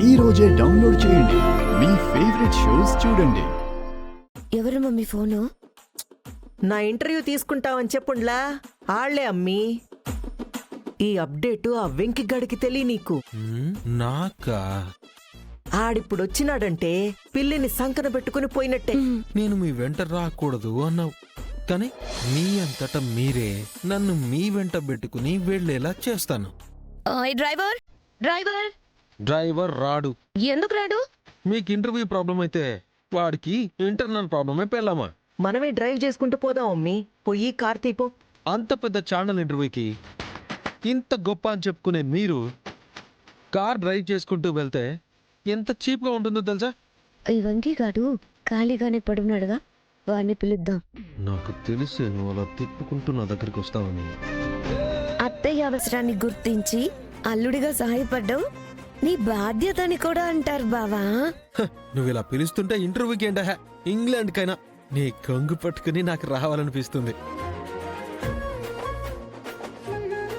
ఈ రోజే డౌన్లోడ్ చేయండి. మీ ఫేవరెట్ షోస్ చూడండి. ఎవరు మమ్మీ ఫోను? నా ఇంటర్వ్యూ తీసుకుంటావని చెప్పుండ్లా ఆళ్లే అమ్మి. ఈ అప్డేటు ఆ వెంకిగాడికి తెలియ నీకు. నాకా? ఆడిప్పుడొచ్చినాడంటే పిల్లిని సంకన పెట్టుకుని పోయినట్టే. నేను మీ వెంట రాకూడదు అన్నావు, కానీ మీ అంతట మీరే నన్ను మీ వెంట పెట్టుకుని వెళ్ళేలా చేస్తాను. డ్రైవర్ డ్రైవర్ డ్రైవర్ రాడు. ఎందుకు రాడు? మీకు ఇంటర్వ్యూ ప్రాబ్లం అయితే వాడికి ఇంటర్నల్ ప్రాబ్లమే పెళ్ళామా. మనమే డ్రైవ్ చేసుకుంటూ పోదాం అమ్మి. పోయి కార్ తీపో. అంత పెద్ద ఛానల్ ఇంటర్వ్యూకి ఇంత గొప్ప అని చెప్పుకునే మీరు కార్ డ్రైవ్ చేసుకుంటూ వెళ్తే ఎంత చీప్గా ఉంటుందో తెలుసా? ఈ వంకీగాడు ఖాళీగానే పడున్నాడుగా, వాడిని పిలుద్దాం. నాకు తెలిసే నువ్వు అలా తిప్పుకుంటూ నా దగ్గరికి వస్తావని. అత్తయ్య అవసరాన్ని గుర్తించి అల్లుడిగా సహాయపడ్డం నీ బాధ్యత అని కూడా అంటారు బావా. నువ్వు ఇలా పిలుస్తుంటే ఇంటర్వ్యూకి ఏంటా ఇంగ్లాండ్కైనా నీ కొంగు పట్టుకుని నాకు రావాలనిపిస్తుంది.